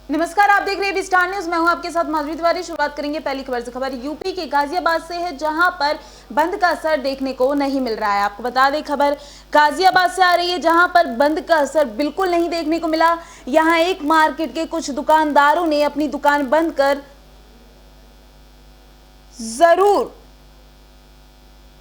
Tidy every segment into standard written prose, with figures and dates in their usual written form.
नमस्कार, आप देख रहे हैं स्टार न्यूज। मैं हूं आपके साथ माधुरी तिवारी। शुरुआत करेंगे पहली खबर से। खबर यूपी के गाजियाबाद से है, जहां पर बंद का असर देखने को नहीं मिल रहा है। आपको बता दें, खबर गाजियाबाद से आ रही है, जहां पर बंद का असर बिल्कुल नहीं देखने को मिला। यहां एक मार्केट के कुछ दुकानदारों ने अपनी दुकान बंद कर जरूर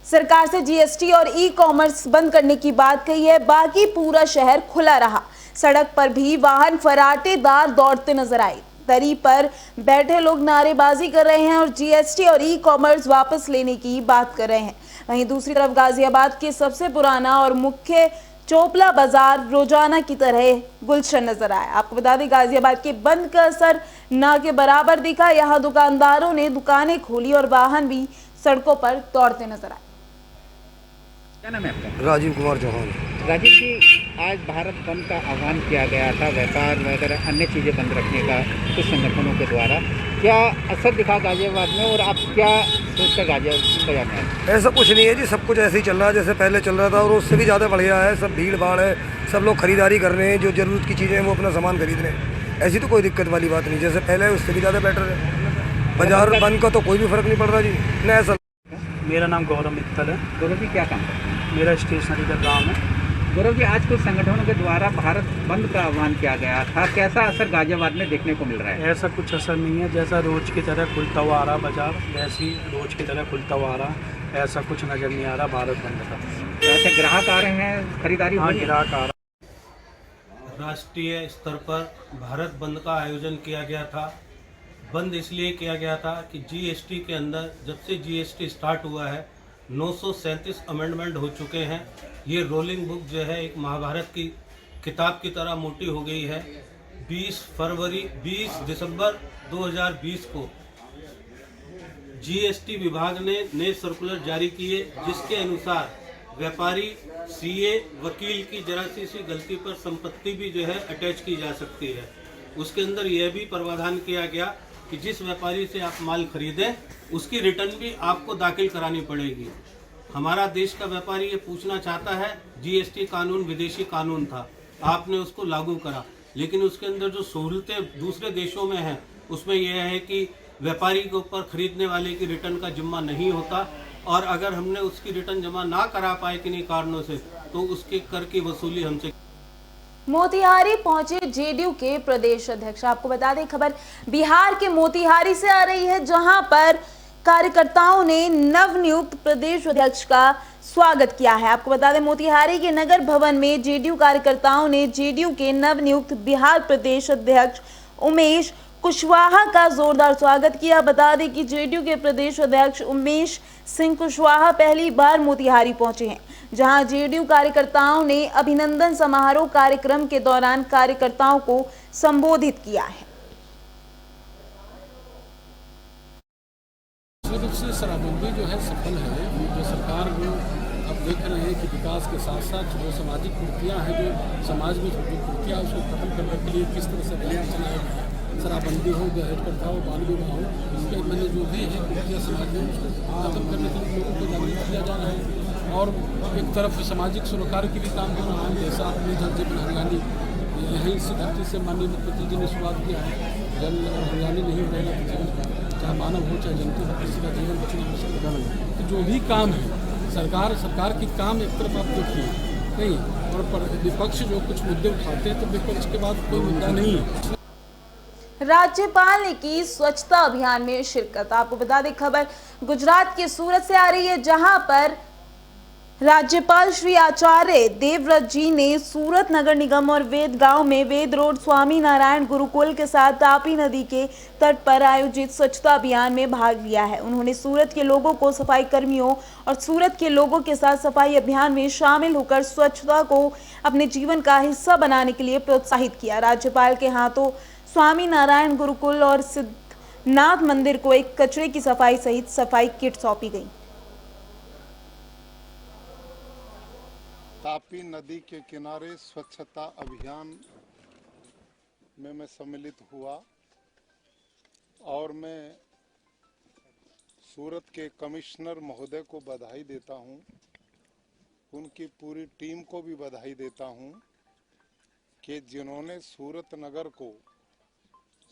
सरकार से जीएसटी और ई कॉमर्स बंद करने की बात कही है। बाकी पूरा शहर खुला रहा। सड़क पर भी वाहन फराटेदार दौड़ते नजर आए। दरी पर बैठे लोग नारेबाजी कर रहे हैं और जीएसटी और ई कॉमर्स वापस लेने की बात कर रहे हैं। वहीं दूसरी तरफ गाजियाबाद के सबसे पुराना और मुख्य चोपला बाजार रोजाना की तरह गुलशन नजर आया। आपको बता दें, गाजियाबाद के बंद का असर न के बराबर दिखा। यहाँ दुकानदारों ने दुकानें खोली और वाहन भी सड़कों पर दौड़ते नजर आए। क्या नाम है आपका? राजीव कुमार चौहान। राजीव जी, आज भारत बंद का आह्वान किया गया था, व्यापार वगैरह अन्य चीज़ें बंद रखने का कुछ संगठनों के द्वारा। क्या असर दिखा गाजियाबाद में और आप क्या सोचकर गाजियाबाद बाजार में आए? ऐसा कुछ नहीं है जी, सब कुछ ऐसे ही चल रहा है जैसे पहले चल रहा था और उससे भी ज़्यादा बढ़िया है। सब भीड़ भाड़ है, सब लोग खरीदारी कर रहे हैं, जो ज़रूरत की चीज़ें हैं वो अपना सामान खरीद रहे हैं। ऐसी तो कोई दिक्कत वाली बात नहीं, जैसे पहले उससे भी ज़्यादा बेटर है। बाजार बंद का तो कोई भी फ़र्क नहीं पड़ रहा जी, न ऐसा। मेरा नाम गौरव मित्तल है। गौरव जी, क्या काम करते हैं? मेरा स्टेशनरी का काम है। गौरव जी, आज कुछ संगठनों के द्वारा भारत बंद का आह्वान किया गया था, कैसा असर गाजियाबाद में देखने को मिल रहा है? ऐसा कुछ असर नहीं है, जैसा रोज की तरह खुलता हुआ आ रहा बाजार, वैसे ही रोज की तरह खुलता हुआ आ रहा। ऐसा कुछ नज़र नहीं आ रहा भारत बंद का। ऐसे ग्राहक आ रहे हैं, खरीदारी हो हाँ, रही है? ग्राहक आ रहा। राष्ट्रीय स्तर पर भारत बंद का आयोजन किया गया था। बंद इसलिए किया गया था कि जीएसटी के अंदर जब से जीएसटी स्टार्ट हुआ है 937 अमेंडमेंट हो चुके हैं। ये रोलिंग बुक जो है एक महाभारत की किताब की तरह मोटी हो गई है। 20 दिसंबर 2020 को जीएसटी विभाग ने नए सर्कुलर जारी किए, जिसके अनुसार व्यापारी, सीए, वकील की जरा सी गलती पर संपत्ति भी जो है अटैच की जा सकती है। उसके अंदर यह भी प्रावधान किया गया कि जिस व्यापारी से आप माल खरीदें उसकी रिटर्न भी आपको दाखिल करानी पड़ेगी। हमारा देश का व्यापारी ये पूछना चाहता है, जीएसटी कानून विदेशी कानून था, आपने उसको लागू करा, लेकिन उसके अंदर जो सहूलतें दूसरे देशों में हैं उसमें यह है कि व्यापारी के ऊपर खरीदने वाले की रिटर्न का जिम्मा नहीं होता, और अगर हमने उसकी रिटर्न जमा ना करा पाए किन्हीं कारणों से तो उसके कर की वसूली हमसे। मोतिहारी पहुंचे जेडीयू के प्रदेश अध्यक्ष। आपको बता दें, खबर बिहार के मोतिहारी से आ रही है, जहां पर कार्यकर्ताओं ने नवनियुक्त प्रदेश अध्यक्ष का स्वागत किया है। आपको बता दें, मोतिहारी के नगर भवन में जेडीयू कार्यकर्ताओं ने जेडीयू के नवनियुक्त बिहार प्रदेश अध्यक्ष उमेश कुशवाहा का जोरदार स्वागत किया। बता दें कि जेडीयू के प्रदेश अध्यक्ष उमेश सिंह कुशवाहा पहली बार मोतिहारी पहुंचे हैं, जहां जेडीयू कार्यकर्ताओं ने अभिनंदन समारोह कार्यक्रम के दौरान कार्यकर्ताओं को संबोधित किया है। रूप से शराबबंदी जो है सफल है। जो सरकार जो अब देख रहे हैं कि विकास के साथ साथ जो सामाजिक कुरीतियाँ हैं, जो समाज में छोटी कुरीतियाँ उसको खत्म करने के लिए किस तरह से अभियान चलाया गया है। शराबबंदी हो, दहेज प्रथा हो, बाल विवाह हो, इसके मैंने जो भी है कुरीतियाँ समाज में उसको खत्म करने के लिए लोगों को जागरूक किया जा रहा है। और एक तरफ सामाजिक सुरक्षा के लिए काम कर रहा है। जैसा अपने धरती पर हरियाली, यहीं इसी धरती से माननीय मुख्यमंत्री जी ने शुरुआत किया है। जल और हरियाली नहीं रहेगा तो जीवन का, चाहे मानव हो चाहे जंतु हो, किसी का जीवन बचना मुश्किल है। तो जो भी काम है सरकार की काम एक तरफ आप देखिए नहीं, और विपक्ष जो कुछ मुद्दे उठाते हैं तो विपक्ष के बाद कोई मुद्दा नहीं है। राज्यपाल ने की स्वच्छता अभियान में शिरकत। आपको बता दें, खबर गुजरात के सूरत से आ रही है, जहां पर राज्यपाल श्री आचार्य देवव्रत जी ने सूरत नगर निगम और वेद गांव में वेद रोड स्वामी नारायण गुरुकुल के साथ तापी नदी के तट पर आयोजित स्वच्छता अभियान में भाग लिया है। उन्होंने सूरत के लोगों को, सफाई कर्मियों और सूरत के लोगों के साथ सफाई अभियान में शामिल होकर स्वच्छता को अपने जीवन का हिस्सा बनाने के लिए प्रोत्साहित किया। राज्यपाल के हाथों स्वामी नारायण गुरुकुल और सिद्धनाथ मंदिर को एक कचरे की सफाई सहित सफाई किट सौंपी गई। तापी नदी के किनारे स्वच्छता अभियान में मैं सम्मिलित हुआ और मैं सूरत के कमिश्नर महोदय को बधाई देता हूं, उनकी पूरी टीम को भी बधाई देता हूं कि जिन्होंने सूरत नगर को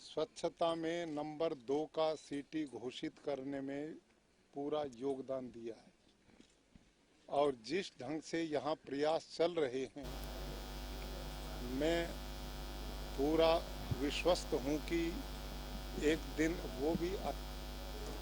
स्वच्छता में नंबर 2 का सिटी घोषित करने में पूरा योगदान दिया है और जिस ढंग से यहाँ प्रयास चल रहे हैं मैं पूरा विश्वस्त हूँ कि एक दिन वो भी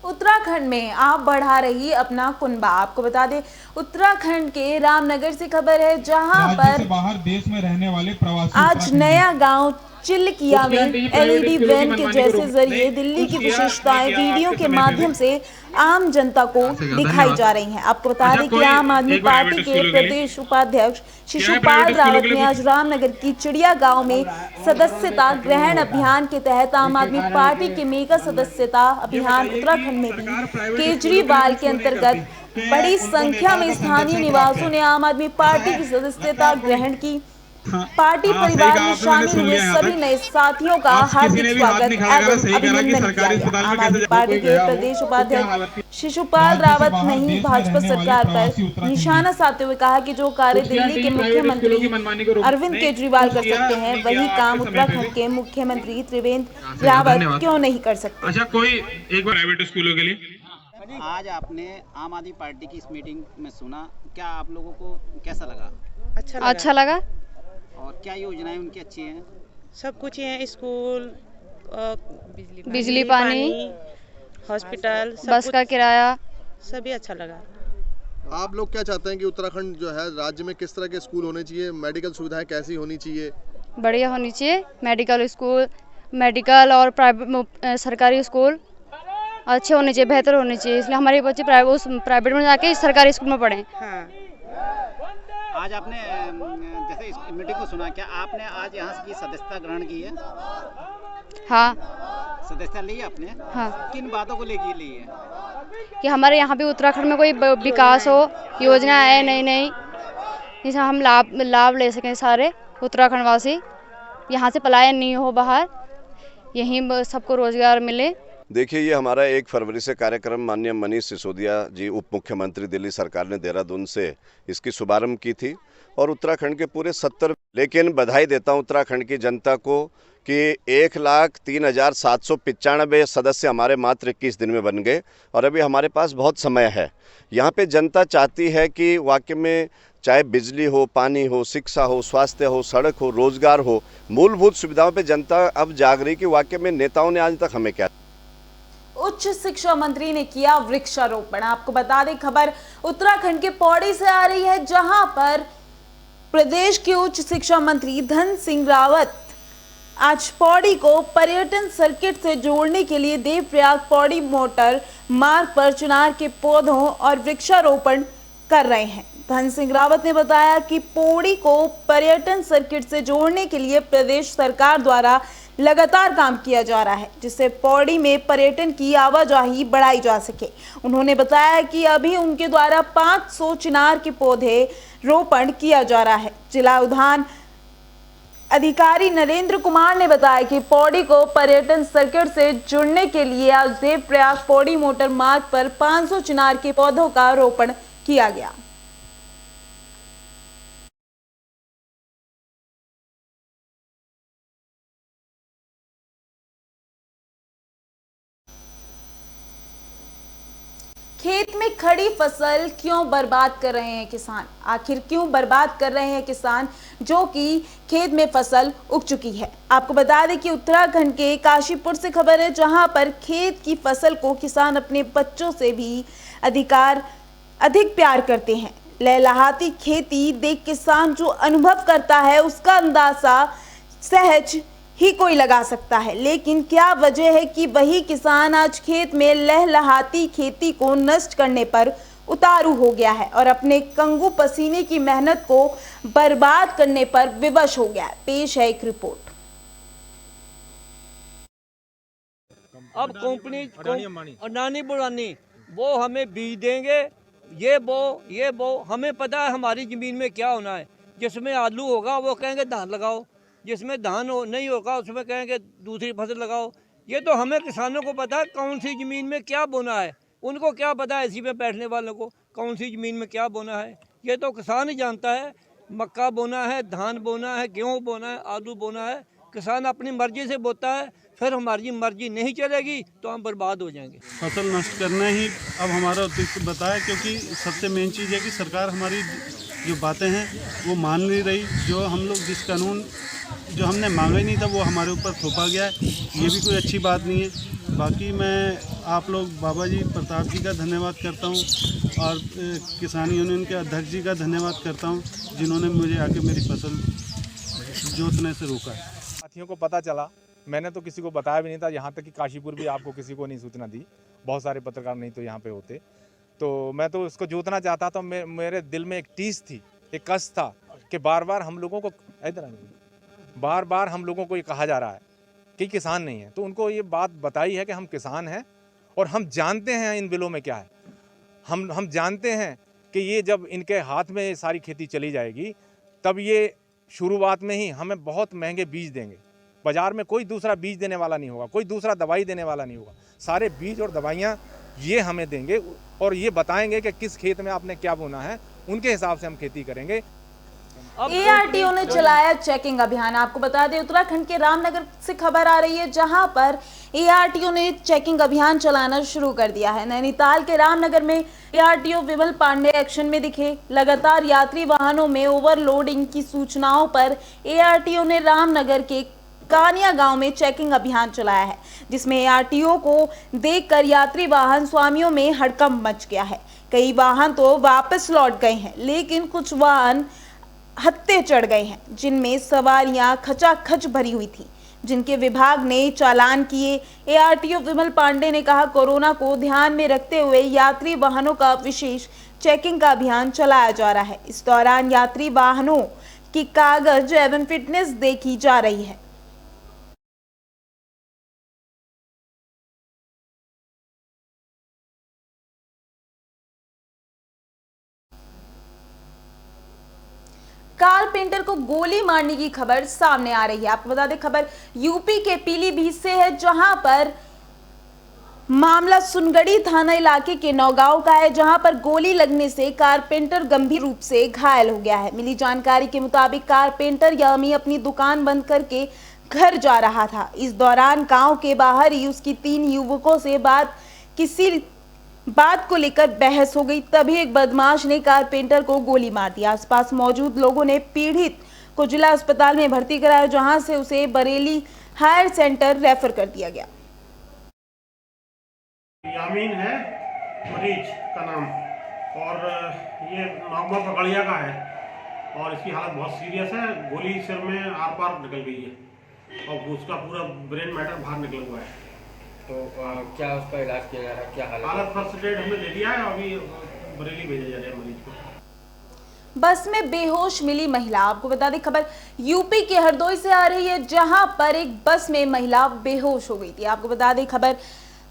उत्तराखंड में आप बढ़ा रही अपना कुनबा। आपको बता दें उत्तराखंड के रामनगर से खबर है जहां पर बाहर देश में रहने वाले प्रवासी आज नया गांव चिल्किया में एलईडी वैन के जैसे जरिए दिल्ली की विशेषताएं वीडियो के माध्यम से आम जनता को दिखाई जा रही हैं। आपको बता दें कि आम आदमी पार्टी के प्रदेश उपाध्यक्ष शिशुपाल रावत ने आज रामनगर की चिड़िया गांव में सदस्यता ग्रहण अभियान के तहत आम आदमी पार्टी के मेगा सदस्यता अभियान उत्तराखंड में भी केजरीवाल के अंतर्गत बड़ी संख्या में स्थानीय निवासियों ने आम आदमी पार्टी की सदस्यता ग्रहण की। पार्टी परिवार में शामिल हुए सभी नए साथियों का हार्दिक स्वागत एवं अभिनंदन किया गया। आम आदमी पार्टी के प्रदेश उपाध्यक्ष शिशुपाल रावत ने ही भाजपा सरकार पर निशाना साधते हुए कहा कि जो कार्य दिल्ली के मुख्यमंत्री अरविंद केजरीवाल कर सकते हैं वही काम उत्तराखंड के मुख्यमंत्री त्रिवेंद्र रावत क्यों नहीं कर सकते। अच्छा, कोई एक बार प्राइवेट स्कूलों के लिए आज आपने आम आदमी पार्टी की इस मीटिंग में सुना, क्या आप लोगों को कैसा लगा? अच्छा लगा। और क्या योजनाएं उनकी अच्छी हैं? सब कुछ है, स्कूल, बिजली पानी, हॉस्पिटल, बस का किराया, सभी अच्छा लगा। आप लोग क्या चाहते हैं कि उत्तराखंड जो है राज्य में किस तरह के स्कूल होने चाहिए, मेडिकल सुविधाएं कैसी होनी चाहिए? बढ़िया होनी चाहिए, मेडिकल स्कूल, मेडिकल और प्राइवेट सरकारी स्कूल अच्छे होने चाहिए, बेहतर होने चाहिए, इसलिए हमारे बच्चे प्राइवेट में जाके सरकारी स्कूल में पढ़ें। हाँ। आज आपने जैसे इस मीटिंग को सुना, क्या आपने आज यहाँ की सदस्यता ग्रहण की है? हाँ। सदस्यता ली है आपने? हाँ। किन बातों को लेके ली है? कि हमारे यहाँ भी उत्तराखंड में कोई विकास हो, योजना है नई जिससे हम लाभ ले सकें, सारे उत्तराखंड वासी यहाँ से पलायन नहीं हो बाहर, यहीं सबको रोजगार मिले। देखिए, ये हमारा 1 फरवरी से कार्यक्रम माननीय मनीष सिसोदिया जी उप मुख्यमंत्री दिल्ली सरकार ने देहरादून से इसकी शुभारंभ की थी और उत्तराखंड के पूरे 70। लेकिन बधाई देता हूँ उत्तराखंड की जनता को कि 1,03,795 सदस्य हमारे मात्र 21 दिन में बन गए और अभी हमारे पास बहुत समय है। यहाँ पे जनता चाहती है कि वाकई में चाहे बिजली हो, पानी हो, शिक्षा हो, स्वास्थ्य हो, सड़क हो, रोजगार हो, मूलभूत सुविधाओं पे जनता अब जाग रही कि वाकई में नेताओं ने आज तक हमें क्या। उच्च शिक्षा मंत्री ने किया वृक्षारोपण। आपको बता दें खबर उत्तराखंड के पौड़ी से आ रही है जहां पर प्रदेश के उच्च शिक्षा मंत्री धन सिंह रावत आज पौड़ी को पर्यटन सर्किट से जोड़ने के लिए देवप्रयाग पौड़ी मोटर मार्ग पर चिनार के पौधों और वृक्षारोपण कर रहे हैं। धन सिंह रावत ने बताया कि पौड़ी को पर्यटन सर्किट से जोड़ने के लिए प्रदेश सरकार द्वारा लगातार काम किया जा रहा है जिससे पौड़ी में पर्यटन की आवाजाही बढ़ाई जा सके। उन्होंने बताया कि अभी उनके द्वारा 500 चिनार के पौधे रोपण किया जा रहा है। जिला उद्यान अधिकारी नरेंद्र कुमार ने बताया कि पौड़ी को पर्यटन सर्किट से जुड़ने के लिए आज देवप्रयाग पौड़ी मोटर मार्ग पर 500 चिनार के पौधों का रोपण किया गया। खेत में खड़ी फसल क्यों बर्बाद कर रहे हैं किसान? आखिर क्यों बर्बाद कर रहे हैं किसान जो कि खेत में फसल उग चुकी है? आपको बता दें कि उत्तराखंड के काशीपुर से खबर है जहां पर खेत की फसल को किसान अपने बच्चों से भी अधिक प्यार करते हैं। लहलहाती खेती देख किसान जो अनुभव करता है उसका अंदाजा सहज ही कोई लगा सकता है, लेकिन क्या वजह है कि वही किसान आज खेत में लहलहाती खेती को नष्ट करने पर उतारू हो गया है और अपने कंगू पसीने की मेहनत को बर्बाद करने पर विवश हो गया है। पेश है एक रिपोर्ट। अब कंपनी अडानी बुरानी वो हमें बीज देंगे, ये बो हमें पता है हमारी ज़मीन में क्या होना है। जिसमें आलू होगा वो कहेंगे धान लगाओ, जिसमें धान नहीं होगा उसमें कहेंगे दूसरी फसल लगाओ। ये तो हमें किसानों को पता है कौन सी ज़मीन में क्या बोना है, उनको क्या पता है इसी में बैठने वालों को कौन सी ज़मीन में क्या बोना है। ये तो किसान ही जानता है, मक्का बोना है, धान बोना है, गेहूँ बोना है, आलू बोना है, किसान अपनी मर्जी से बोता है, फिर हमारी मर्जी नहीं चलेगी तो हम बर्बाद हो जाएंगे। फसल नष्ट करना ही अब हमारा उद्देश्य बताया, क्योंकि सबसे मेन चीज़ है कि सरकार हमारी जो बातें हैं वो मान नहीं रही। जो हम लोग जिस कानून जो हमने मांगा ही नहीं था वो हमारे ऊपर थोपा गया है, ये भी कोई अच्छी बात नहीं है। बाकी मैं आप लोग बाबा जी प्रताप जी का धन्यवाद करता हूँ और किसान यूनियन के अध्यक्ष जी का धन्यवाद करता हूँ, जिन्होंने मुझे आके मेरी फसल जोतने से रोका है। साथियों को पता चला, मैंने तो किसी को बताया भी नहीं था, यहाँ तक कि काशीपुर भी आपको किसी को नहीं सूचना दी, बहुत सारे पत्रकार नहीं तो यहाँ पे होते। तो मैं तो उसको जोतना चाहता था। मेरे दिल में एक टीस थी, एक कष्ट था कि बार बार हम लोगों को ये कहा जा रहा है कि किसान नहीं है। तो उनको ये बात बताई है कि हम किसान हैं और हम जानते हैं इन बिलों में क्या है। हम जानते हैं कि ये जब इनके हाथ में ये सारी खेती चली जाएगी तब ये शुरुआत में ही हमें बहुत महंगे बीज देंगे। बाज़ार में कोई दूसरा बीज देने वाला नहीं होगा, कोई दूसरा दवाई देने वाला नहीं होगा। सारे बीज और दवाइयाँ ये हमें देंगे और ये बताएंगे कि किस खेत में आपने क्या बोना है, उनके हिसाब से हम खेती करेंगे। ARTO ने चलाया चेकिंग अभियान। आपको बता दें उत्तराखंड के रामनगर से खबर आ रही है, जहां पर ARTO ने चेकिंग अभियान चलाना शुरू कर दिया है। नैनीताल के रामनगर में ARTO विमल पांडे एक्शन में दिखे। लगातार यात्री वाहनों में ओवरलोडिंग की सूचनाओं पर ARTO ने रामनगर के कानिया गांव में चेकिंग अभियान चलाया है, जिसमें ARTO को देखकर यात्री वाहन स्वामियों में हड़कंप मच गया है। कई वाहन तो वापस लौट गए हैं, लेकिन कुछ वाहन हत्थे चढ़ गए हैं, जिनमें सवारियां खचाखच भरी हुई थी, जिनके विभाग ने चालान किए। ARTO विमल पांडे ने कहा, कोरोना को ध्यान में रखते हुए यात्री वाहनों का विशेष चेकिंग का अभियान चलाया जा रहा है। इस दौरान यात्री वाहनों की कागज एवं फिटनेस देखी जा रही है। कारपेंटर को गोली मारने की खबर सामने आ रही है। आपको बता दें खबर यूपी के पीलीभीत से है, जहां पर मामला सुनगढ़ी थाना इलाके के नौगांव का है, जहां पर गोली लगने से कारपेंटर गंभीर रूप से घायल हो गया है। मिली जानकारी के मुताबिक कारपेंटर यामी अपनी दुकान बंद करके घर जा रहा था। इस दौरान गांव के बाहर ही उसकी 3 युवकों से किसी बात को लेकर बहस हो गई। तभी एक बदमाश ने कारपेंटर को गोली मार दिया। आसपास मौजूद लोगों ने पीड़ित को जिला अस्पताल में भर्ती कराया, जहां से उसे बरेली हायर सेंटर रेफर कर दिया गया। यामीन है मरीज का नाम, और ये नौमा पकड़िया का है और इसकी हालत बहुत सीरियस है। गोली सिर में आर पार निकल गई है और उसका पूरा ब्रेन मैटर बाहर निकला हुआ है। तो क्या उसका इलाज किया जा रहा है, क्या हालत फर्स्ट एड हमने दे दिया है, अभी बरेली भेजा जा रहा है मरीज को। बस में बेहोश मिली महिला। आपको बता दें खबर यूपी के हरदोई से आ रही है, जहां पर एक बस में महिला बेहोश हो गई थी। आपको बता दें खबर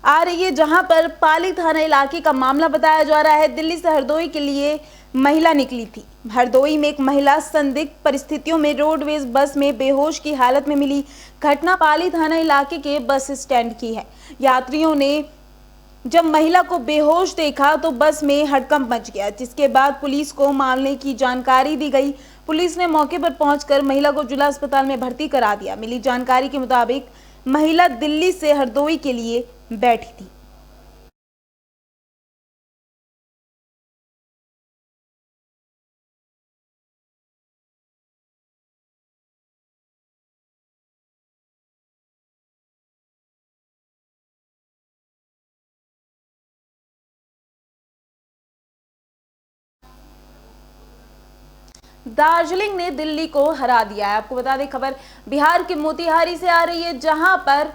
आ रही है जहां पर पाली थाना इलाके का मामला बताया जा रहा है। दिल्ली से हरदोई के लिए महिला निकली थी। हरदोई में एक महिला संदिग्ध परिस्थितियों में रोडवेज बस में बेहोश की हालत में मिली। घटना पाली थाना इलाके के बस स्टैंड की है। यात्रियों ने जब महिला को बेहोश देखा तो बस में हड़कंप मच गया, जिसके बाद पुलिस को मामले की जानकारी दी गई। पुलिस ने मौके पर पहुंचकर महिला को जिला अस्पताल में भर्ती करा दिया। मिली जानकारी के मुताबिक महिला दिल्ली से हरदोई के लिए बैठी थी। दार्जिलिंग ने दिल्ली को हरा दिया है। आपको बता दें खबर बिहार के मोतिहारी से आ रही है, जहां पर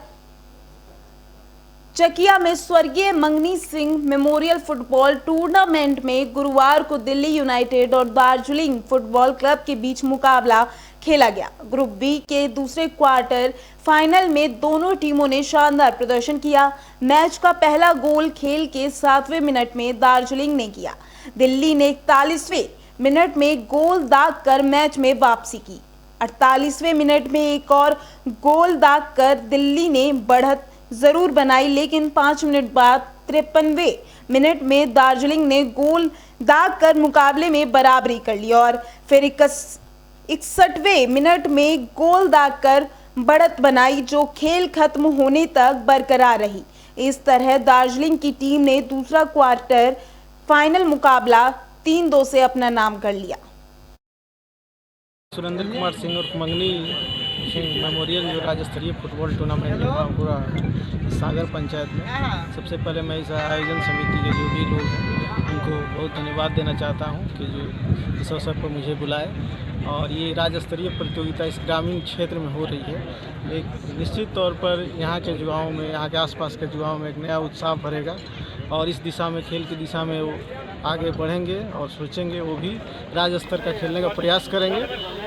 चकिया में स्वर्गीय मंगनी सिंह मेमोरियल फुटबॉल टूर्नामेंट में गुरुवार को दिल्ली यूनाइटेड और दार्जिलिंग फुटबॉल क्लब के बीच मुकाबला खेला गया। ग्रुप बी के दूसरे क्वार्टर फाइनल में दोनों टीमों ने शानदार प्रदर्शन किया। मैच का पहला गोल खेल के 7वें मिनट में दार्जिलिंग ने किया। दिल्ली ने 41वें मिनट में गोल दागकर मैच में वापसी की। 48वें मिनट में एक और गोल दागकर दिल्ली ने बढ़त जरूर बनाई, लेकिन 5 मिनट बाद 53वें मिनट में दार्जिलिंग ने गोल दागकर मुकाबले में बराबरी कर ली और फिर 61वें मिनट में गोल दागकर बढ़त बनाई, जो खेल खत्म होने तक बरकरार रही। इस तरह दार्जिलिंग की टीम ने दूसरा क्वार्टर फाइनल मुकाबला 3-2 से अपना नाम कर लिया। सुरेंद्र कुमार सिंह और मंगनी सिंह मेमोरियल जो राज्य स्तरीय फुटबॉल टूर्नामेंट हुआ पूरा सागर पंचायत में, सबसे पहले मैं इस आयोजन समिति के जो भी लोग हैं उनको बहुत धन्यवाद देना चाहता हूं कि जो इस अवसर पर मुझे बुलाए। और ये राज्य स्तरीय प्रतियोगिता इस ग्रामीण क्षेत्र में हो रही है। एक निश्चित तौर पर यहाँ के युवाओं में, यहाँ के आसपास के युवाओं में एक नया उत्साह भरेगा और इस दिशा में, खेल की दिशा में वो आगे बढ़ेंगे और सोचेंगे वो भी राज्य स्तर का खेलने का प्रयास करेंगे।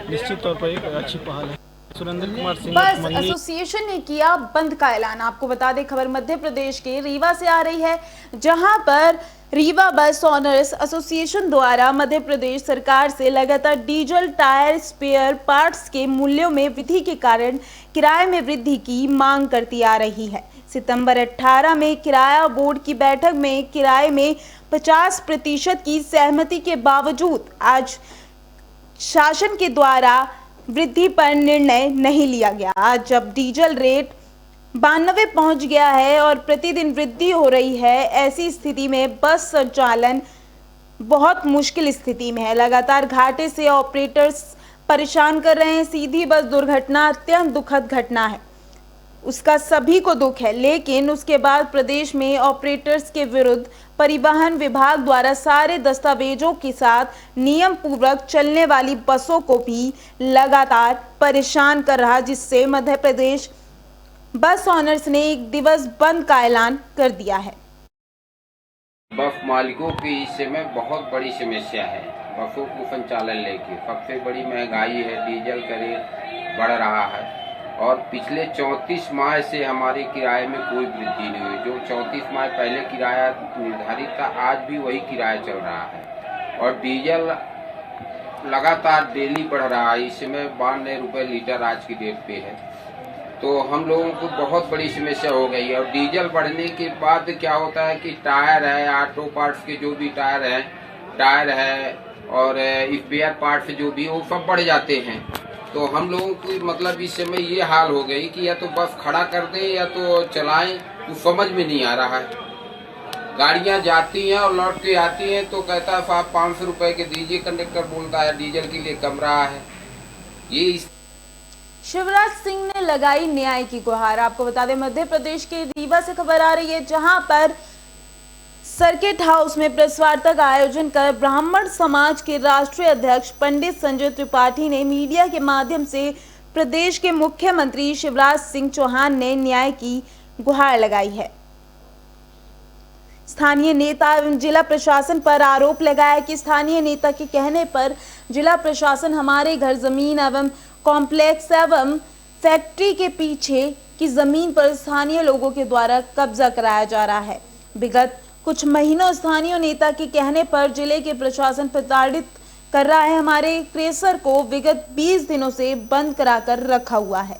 निश्चित तौर पर एक अच्छी पहल है। सुरेंद्र कुमार सिंह बस एसोसिएशन ने किया बंद का ऐलान। आपको बता दें, खबर मध्य प्रदेश के रीवा से आ रही है, जहां पर रीवा बस ऑनर्स एसोसिएशन द्वारा मध्य प्रदेश सरकार से लगातार डीजल, टायर, स्पेयर पार्ट्स के मूल्यों में वृद्धि के कारण किराए में वृद्धि की मांग करती आ रही है। सितंबर 18 में किराया बोर्ड की बैठक में किराए में 50% की सहमति के बावजूद आज शासन के द्वारा वृद्धि पर निर्णय नहीं लिया गया। आज जब डीजल रेट 92 पहुंच गया है और प्रतिदिन वृद्धि हो रही है, ऐसी स्थिति में बस संचालन बहुत मुश्किल स्थिति में है। लगातार घाटे से ऑपरेटर्स परेशान कर रहे हैं। सीधी बस दुर्घटना अत्यंत दुखद घटना है, उसका सभी को दुख है, लेकिन उसके बाद प्रदेश में ऑपरेटर्स के विरुद्ध परिवहन विभाग द्वारा सारे दस्तावेजों के साथ नियम पूर्वक चलने वाली बसों को भी लगातार परेशान कर रहा, जिससे मध्य प्रदेश बस ऑनर्स ने 1 दिवस बंद का ऐलान कर दिया है। बस मालिकों की इस समय बहुत बड़ी समस्या है। बसों को संचालन लेके सबसे बड़ी महंगाई है, डीजल का रेट बढ़ रहा है और पिछले 34 माह से हमारे किराए में कोई वृद्धि नहीं हुई। जो 34 माह पहले किराया निर्धारित था, आज भी वही किराया चल रहा है और डीजल लगातार डेली बढ़ रहा है। इस समय 92 रुपये लीटर आज की डेट पे है, तो हम लोगों को बहुत बड़ी समस्या हो गई है। और डीजल बढ़ने के बाद क्या होता है कि टायर है, ऑटो पार्ट्स के जो भी टायर है और स्पेयर पार्ट्स जो भी, वो सब बढ़ जाते हैं। तो हम लोगों की मतलब इस समय ये हाल हो गई कि या तो बस खड़ा कर दें या तो चलाएं, कुछ समझ में नहीं आ रहा है। गाड़ियां जाती हैं और लौट के आती हैं तो कहता है साहब 500 रुपये के दीजिए, कंडक्टर बोलता है डीजल के लिए कम रहा है। ये शिवराज सिंह ने लगाई न्याय की गुहार। आपको बता दें, मध्य प्रदेश के रीवा से खबर आ रही है, जहां पर सर्किट हाउस में प्रेस वार्ता का आयोजन कर ब्राह्मण समाज के राष्ट्रीय अध्यक्ष पंडित संजय त्रिपाठी ने मीडिया के माध्यम से प्रदेश के मुख्यमंत्री शिवराज सिंह चौहान ने न्याय की गुहार लगाई है। स्थानीय नेता एवं जिला प्रशासन पर आरोप लगाया कि स्थानीय नेता के कहने पर जिला प्रशासन हमारे घर जमीन एवं कॉम्प्लेक्स एवं फैक्ट्री के पीछे की जमीन पर स्थानीय लोगों के द्वारा कब्जा कराया जा रहा है। विगत कुछ महीनों स्थानीय नेता के कहने पर जिले के प्रशासन प्रताड़ित कर रहा है। हमारे क्रेशर को विगत 20 दिनों से बंद कराकर रखा हुआ है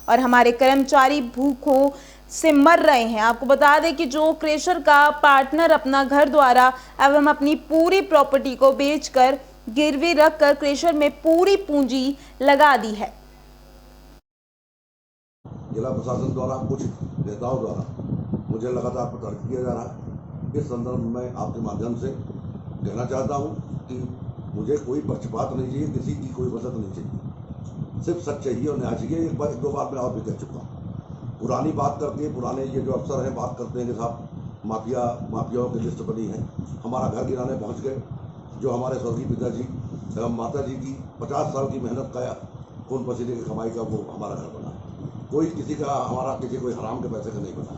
और हमारे कर्मचारी भूखों से मर रहे हैं। आपको बता दें कि जो क्रेशर का पार्टनर अपना घर द्वारा एवं अपनी पूरी प्रॉपर्टी को बेचकर गिरवी रखकर क्रेशर में पूरी पूंजी लगा दी है। जिला प्रशासन द्वारा कुछ नेताओं द्वारा मुझे लगातार प्रताड़ित किया जा रहा है। इस संदर्भ में आपके माध्यम से कहना चाहता हूं कि मुझे कोई पक्षपात नहीं चाहिए, किसी की कोई मदद नहीं चाहिए, सिर्फ सच चाहिए और न्याय चाहिए। एक दो बार मैं और भी कह चुका हूँ। पुरानी बात करके पुराने ये जो अफसर हैं बात करते हैं कि साहब माफियाओं की लिस्ट बनी है, हमारा घर गिराने पहुँच गए। जो हमारे स्वर्गीय पिताजी एवं माता जी की 50 साल की मेहनत का खून पसीने की कमाई का वो हमारा घर बना। कोई किसी का हमारा किसी कोई हराम के पैसे का नहीं बना।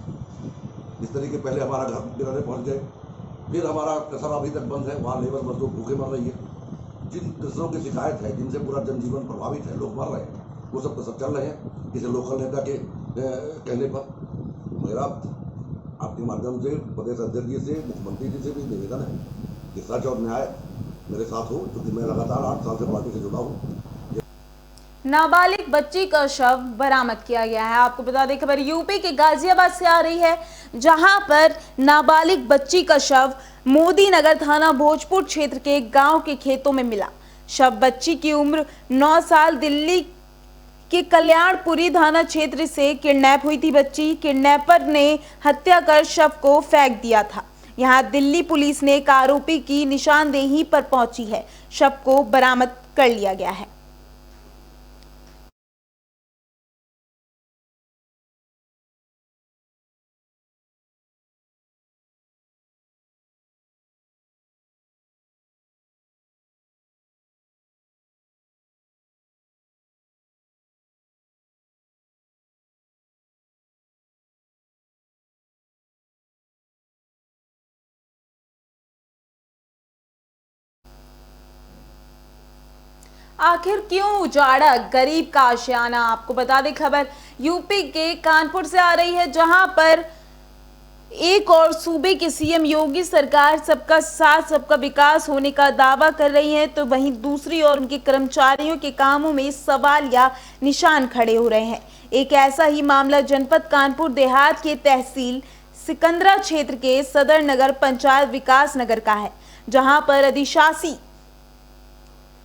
इस तरीके पहले हमारा घर गिराने पहुंच गए, फिर हमारा कसर अभी तक बंद है, वहाँ लेबर मजदूर भूखे मर रही है। जिन किसानों की शिकायत है, जिनसे पूरा जनजीवन प्रभावित है, लोग मर रहे हैं, वो सब कसर चल रहे हैं किसी लोकल नेता के कहने पर। मेरा आपके माध्यम से प्रदेश अध्यक्ष जी से, मुख्यमंत्री जी से भी निवेदन है कि सच और न्याय मेरे साथ हो, क्योंकि मैं लगातार 8 साल से पार्टी से जुड़ा हूँ। नाबालिग बच्ची का शव बरामद किया गया है। आपको बता दें, खबर यूपी के गाजियाबाद से आ रही है, जहां पर नाबालिग बच्ची का शव मोदी नगर थाना भोजपुर क्षेत्र के गांव के खेतों में मिला। शव बच्ची की उम्र 9 साल दिल्ली कि कल्याणपुरी थाना क्षेत्र से किडनैप हुई थी बच्ची। किडनैपर ने हत्या कर शव को फेंक दिया था। यहां दिल्ली पुलिस ने एक आरोपी की निशानदेही पर पहुंची है। शव को बरामद कर लिया गया है। आखिर क्यों उजाड़ा गरीब का आशियाना? आपको बता दें खबर यूपी के कानपुर से आ रही है, जहां पर एक और सूबे की सीएम योगी सरकार सबका साथ सबका विकास होने का दावा कर रही है, तो वहीं दूसरी ओर उनके कर्मचारियों के कामों में सवाल या निशान खड़े हो रहे हैं। एक ऐसा ही मामला जनपद कानपुर देहात के तहसील सिकंदरा क्षेत्र के सदर नगर पंचायत विकास नगर का है, जहां पर अधिशासी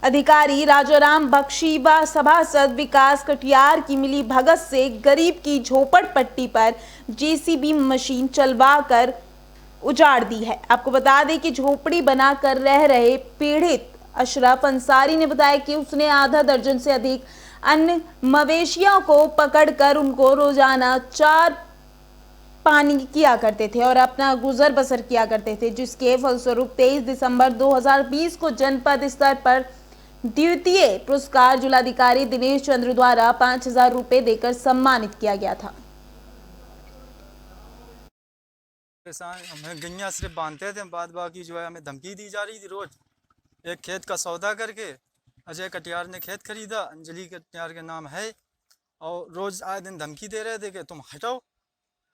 अधिकारी राजाराम बख्शीबा सभासद विकास कटियार की मिली भगत से गरीब की झोपड़पट्टी पर जेसीबी मशीन चलवाकर उजाड़ दी है। आपको बता दें कि झोपड़ी बनाकर रह रहे पीड़ित अशरफ अंसारी ने बताया कि उसने आधा दर्जन से अधिक अन्य मवेशियों को पकड़कर उनको रोजाना 4 पानी किया करते थे और अपना गुजर बसर किया करते थे, जिसके फलस्वरूप 23 दिसंबर 2020 को जनपद स्तर पर द्वितीय पुरस्कार जिलाधिकारी दिनेश चंद्र द्वारा 5000 रुपए देकर सम्मानित किया गया था। हमें गैया सिर्फ बांधते थे, बाद बाकी जो है हमें धमकी दी जा रही थी। रोज एक खेत का सौदा करके अजय कटियार ने खेत खरीदा, अंजलि कटियार के नाम है, और रोज आए दिन धमकी दे रहे थे कि तुम हटाओ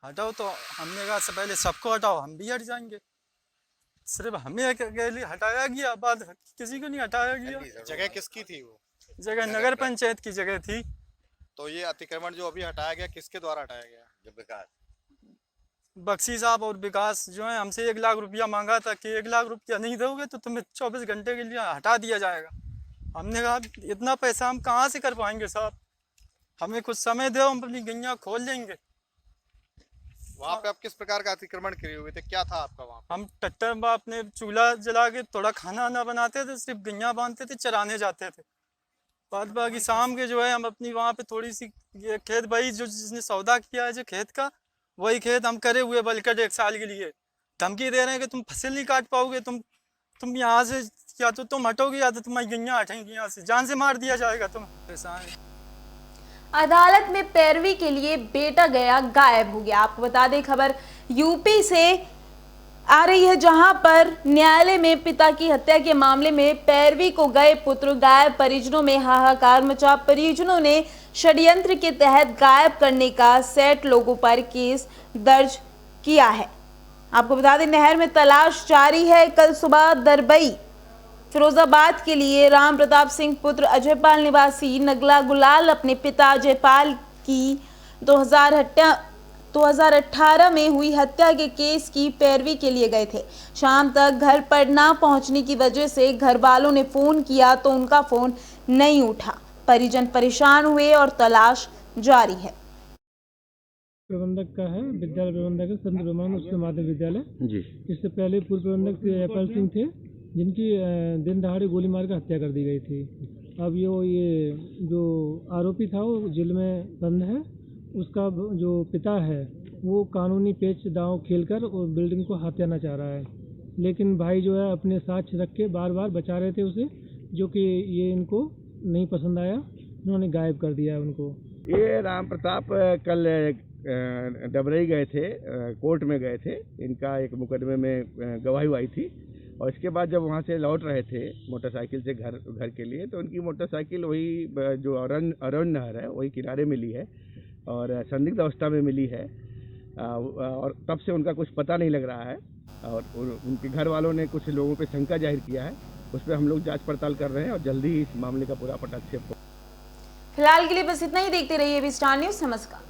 हटाओ। तो हमने कहा से पहले सबको हटाओ, हम भी हट जाएंगे। सिर्फ हमें अकेले हटाया गया, बाद किसी को नहीं हटाया गया। जगह किसकी थी? वो जगह नगर पंचायत की जगह थी। तो ये अतिक्रमण जो अभी हटाया गया किसके द्वारा हटाया गया? जब विकास बख्शी साहब और विकास जो है हमसे 1 लाख रुपया मांगा था कि 1 लाख रुपया नहीं दोगे तो तुम्हें 24 घंटे के लिए हटा दिया जाएगा। हमने कहा इतना पैसा हम कहाँ से कर पाएंगे साहब, हमें कुछ समय दो, हम अपनी गैया खोल लेंगे। वहाँ पे आप किस प्रकार का अतिक्रमण किए हुए थे? क्या था आपका वहाँ? हम ट्रैक्टर में अपने चूल्हा जला के थोड़ा खाना वाना बनाते थे, सिर्फ गैया बांधते थे, चराने जाते थे। बाद बाकी शाम के जो है हम अपनी वहाँ पे थोड़ी सी ये खेत भाई जो जिसने सौदा किया है जो खेत का, वही खेत हम करे हुए बलकट 1 साल के लिए धमकी दे रहे हैं कि तुम फसल नहीं काट पाओगे, तुम यहाँ से या तो तुम हटोगे या तो तुम्हारी गैया हटेंगी, यहाँ से जान से मार दिया जाएगा। तुम परेशान। अदालत में पैरवी के लिए बेटा गया गायब हो गया। आपको बता दें खबर यूपी से आ रही है, जहां पर न्यायालय में पिता की हत्या के मामले में पैरवी को गए पुत्र गायब। परिजनों में हाहाकार मचा। परिजनों ने षड्यंत्र के तहत गायब करने का 60 लोगों पर केस दर्ज किया है। आपको बता दें नहर में तलाश जारी है। कल सुबह दरबई फिरोजाबाद के लिए राम प्रताप सिंह पुत्र अजयपाल निवासी नगला गुलाल अपने पिता अजयपाल की 2018 में हुई हत्या के केस की पैरवी के लिए गए थे। शाम तक घर पर ना पहुंचने की वजह से घर वालों ने फोन किया तो उनका फोन नहीं उठा। परिजन परेशान हुए और तलाश जारी है। प्रबंधक का है, विद्यालय प्रबंधक है संत रोमान उच्च माध्यमिक विद्यालय जी। इससे पहले पूर्व प्रबंधक अजयपाल सिंह थे, जिनकी दिन दहाड़े गोली मार कर हत्या कर दी गई थी। अब ये जो आरोपी था वो जेल में बंद है। उसका जो पिता है वो कानूनी पेच दांव खेलकर और बिल्डिंग को हत्याना चाह रहा है, लेकिन भाई जो है अपने साक्ष्य रख के बार बार बचा रहे थे उसे, जो कि ये इनको नहीं पसंद आया, उन्होंने गायब कर दिया उनको। ये राम प्रताप कल डबरई गए थे, कोर्ट में गए थे, इनका एक मुकदमे में गवाही आई थी, और इसके बाद जब वहाँ से लौट रहे थे मोटरसाइकिल से घर के लिए, तो उनकी मोटरसाइकिल वही जो अरण्य नहर है वही किनारे मिली है और संदिग्ध अवस्था में मिली है, और तब से उनका कुछ पता नहीं लग रहा है, और उनके घर वालों ने कुछ लोगों पे शंका जाहिर किया है। उस पर हम लोग जांच पड़ताल कर रहे हैं और जल्दी ही इस मामले का पूरा पटाक्षेप। फिलहाल के लिए बस इतना ही। देखते रहिए स्टार न्यूज़। नमस्कार।